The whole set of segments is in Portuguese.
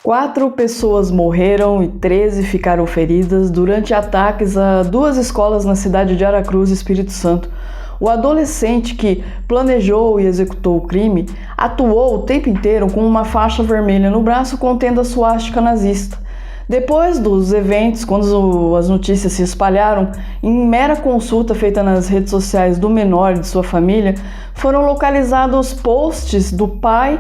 4 pessoas morreram e 13 ficaram feridas durante ataques a 2 escolas na cidade de Aracruz, Espírito Santo. O adolescente que planejou e executou o crime atuou o tempo inteiro com uma faixa vermelha no braço contendo a suástica nazista. Depois dos eventos, quando as notícias se espalharam, em mera consulta feita nas redes sociais do menor e de sua família, foram localizados posts do pai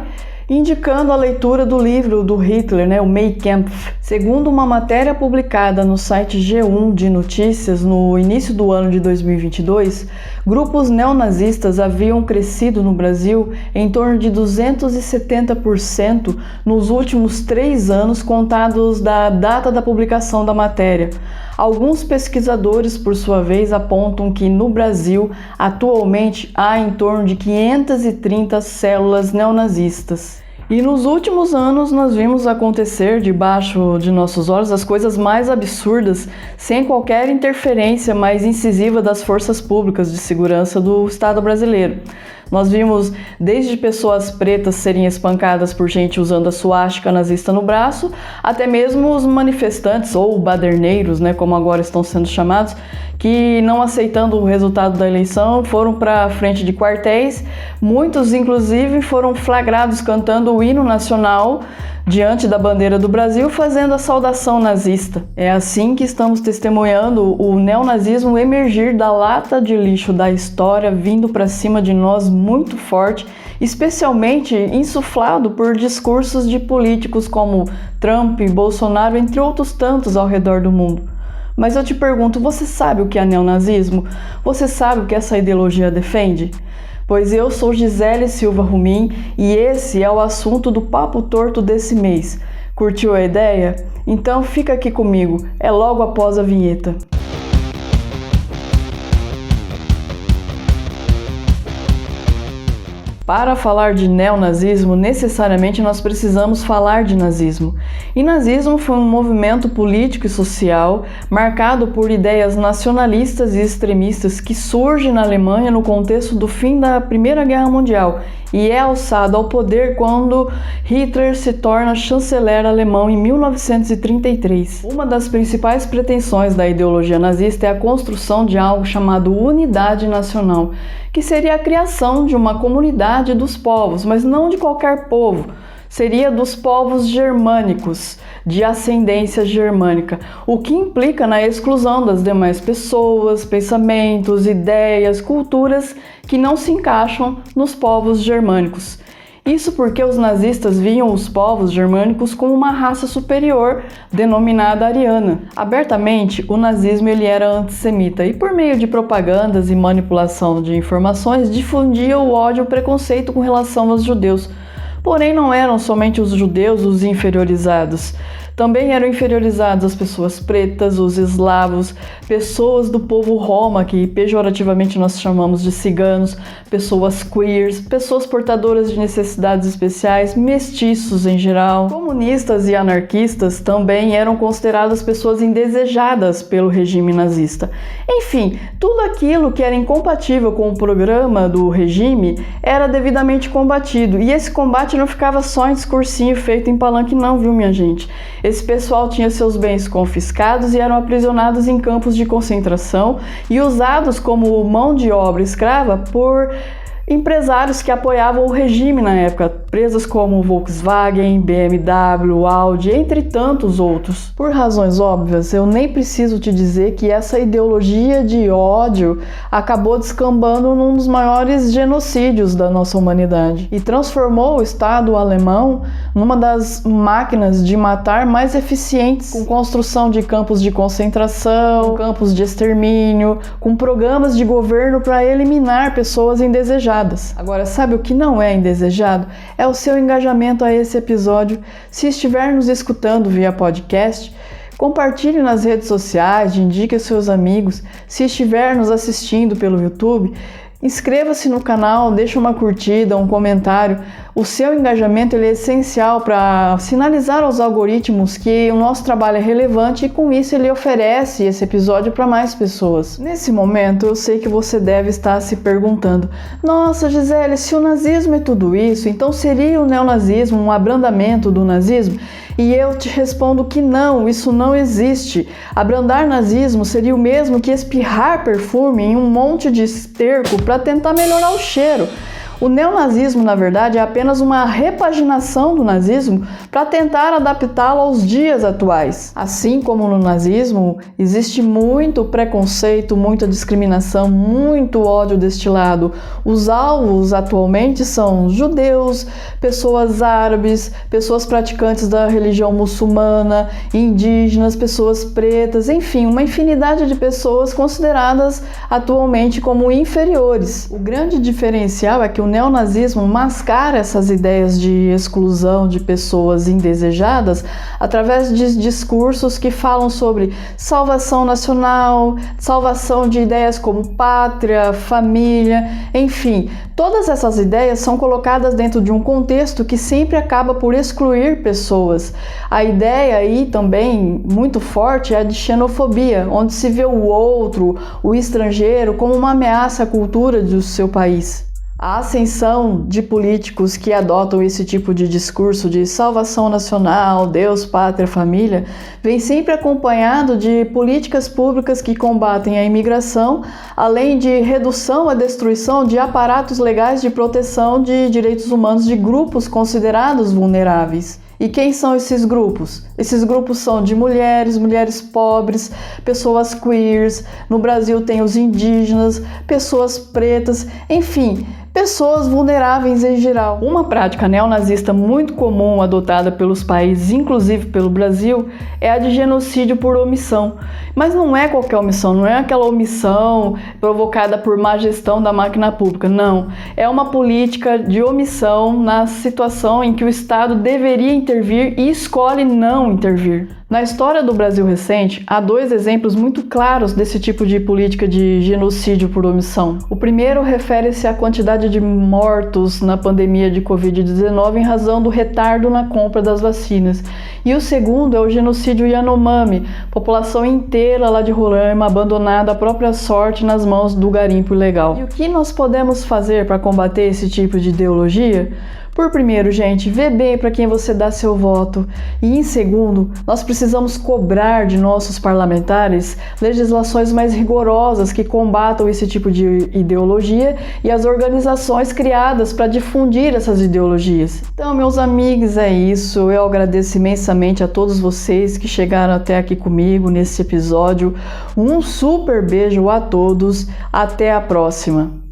indicando a leitura do livro do Hitler, o Mein Kampf. Segundo uma matéria publicada no site G1 de notícias no início do ano de 2022, grupos neonazistas haviam crescido no Brasil em torno de 270% nos últimos 3 anos contados da data da publicação da matéria. Alguns pesquisadores, por sua vez, apontam que no Brasil, atualmente, há em torno de 530 células neonazistas. E nos últimos anos nós vimos acontecer debaixo de nossos olhos as coisas mais absurdas, sem qualquer interferência mais incisiva das forças públicas de segurança do Estado brasileiro. Nós vimos desde pessoas pretas serem espancadas por gente usando a suástica nazista no braço, até mesmo os manifestantes ou baderneiros, como agora estão sendo chamados, que não aceitando o resultado da eleição foram para a frente de quartéis. Muitos, inclusive, foram flagrados cantando o hino nacional diante da bandeira do Brasil, fazendo a saudação nazista. É assim que estamos testemunhando o neonazismo emergir da lata de lixo da história, vindo para cima de nós muito forte, especialmente insuflado por discursos de políticos como Trump e Bolsonaro, entre outros tantos ao redor do mundo. Mas eu te pergunto, você sabe o que é neonazismo? Você sabe o que essa ideologia defende? Pois eu sou Gisele Silva Rumim e esse é o assunto do Papo Torto desse mês. Curtiu a ideia? Então fica aqui comigo, é logo após a vinheta. Para falar de neonazismo, necessariamente nós precisamos falar de nazismo. E nazismo foi um movimento político e social marcado por ideias nacionalistas e extremistas que surge na Alemanha no contexto do fim da Primeira Guerra Mundial e é alçado ao poder quando Hitler se torna chanceler alemão em 1933. Uma das principais pretensões da ideologia nazista é a construção de algo chamado unidade nacional, que seria a criação de uma comunidade dos povos, mas não de qualquer povo. Seria dos povos germânicos, de ascendência germânica, o que implica na exclusão das demais pessoas, pensamentos, ideias, culturas que não se encaixam nos povos germânicos. Isso porque os nazistas viam os povos germânicos como uma raça superior, denominada ariana. Abertamente, o nazismo era antissemita e, por meio de propagandas e manipulação de informações, difundia o ódio e o preconceito com relação aos judeus. Porém, não eram somente os judeus os inferiorizados. Também eram inferiorizados as pessoas pretas, os eslavos, pessoas do povo Roma, que pejorativamente nós chamamos de ciganos, pessoas queers, pessoas portadoras de necessidades especiais, mestiços em geral. Comunistas e anarquistas também eram consideradas pessoas indesejadas pelo regime nazista. Enfim, tudo aquilo que era incompatível com o programa do regime era devidamente combatido. E esse combate não ficava só em discursinho feito em palanque não, viu, minha gente? Esse pessoal tinha seus bens confiscados e eram aprisionados em campos de concentração e usados como mão de obra escrava por empresários que apoiavam o regime na época, empresas como Volkswagen, BMW, Audi, entre tantos outros. Por razões óbvias, eu nem preciso te dizer que essa ideologia de ódio acabou descambando num dos maiores genocídios da nossa humanidade e transformou o Estado alemão numa das máquinas de matar mais eficientes, com construção de campos de concentração, campos de extermínio, com programas de governo para eliminar pessoas indesejadas. Agora, sabe o que não é indesejado? É o seu engajamento a esse episódio. Se estiver nos escutando via podcast, compartilhe nas redes sociais, indique aos seus amigos. Se estiver nos assistindo pelo YouTube, inscreva-se no canal, deixe uma curtida, um comentário. O seu engajamento é essencial para sinalizar aos algoritmos que o nosso trabalho é relevante e com isso ele oferece esse episódio para mais pessoas. Nesse momento eu sei que você deve estar se perguntando: nossa, Gisele, se o nazismo é tudo isso, então seria o neonazismo um abrandamento do nazismo? E eu te respondo que não, isso não existe. Abrandar nazismo seria o mesmo que espirrar perfume em um monte de esterco para tentar melhorar o cheiro. O neonazismo, na verdade, é apenas uma repaginação do nazismo para tentar adaptá-lo aos dias atuais. Assim como no nazismo, existe muito preconceito, muita discriminação, muito ódio destilado. Os alvos atualmente são judeus, pessoas árabes, pessoas praticantes da religião muçulmana, indígenas, pessoas pretas, enfim, uma infinidade de pessoas consideradas atualmente como inferiores. O grande diferencial é que o neonazismo mascara essas ideias de exclusão de pessoas indesejadas através de discursos que falam sobre salvação nacional, salvação de ideias como pátria, família, enfim, todas essas ideias são colocadas dentro de um contexto que sempre acaba por excluir pessoas. A ideia aí também muito forte é a de xenofobia, onde se vê o outro, o estrangeiro, como uma ameaça à cultura do seu país. A ascensão de políticos que adotam esse tipo de discurso de salvação nacional, Deus, pátria, família, vem sempre acompanhado de políticas públicas que combatem a imigração, além de redução à destruição de aparatos legais de proteção de direitos humanos de grupos considerados vulneráveis. E quem são esses grupos? Esses grupos são de mulheres, mulheres pobres, pessoas queers, no Brasil tem os indígenas, pessoas pretas, enfim, pessoas vulneráveis em geral. Uma prática neonazista muito comum adotada pelos países, inclusive pelo Brasil, é a de genocídio por omissão. Mas não é qualquer omissão, não é aquela omissão provocada por má gestão da máquina pública, não. É uma política de omissão na situação em que o Estado deveria intervir e escolhe não intervir. Na história do Brasil recente, há dois exemplos muito claros desse tipo de política de genocídio por omissão. O primeiro refere-se à quantidade de mortos na pandemia de Covid-19 em razão do retardo na compra das vacinas. E o segundo é o genocídio Yanomami, população inteira lá de Roraima abandonada à própria sorte nas mãos do garimpo ilegal. E o que nós podemos fazer para combater esse tipo de ideologia? Por primeiro, gente, vê bem para quem você dá seu voto. E em segundo, nós precisamos cobrar de nossos parlamentares legislações mais rigorosas que combatam esse tipo de ideologia e as organizações criadas para difundir essas ideologias. Então, meus amigos, é isso. Eu agradeço imensamente a todos vocês que chegaram até aqui comigo nesse episódio. Um super beijo a todos. Até a próxima.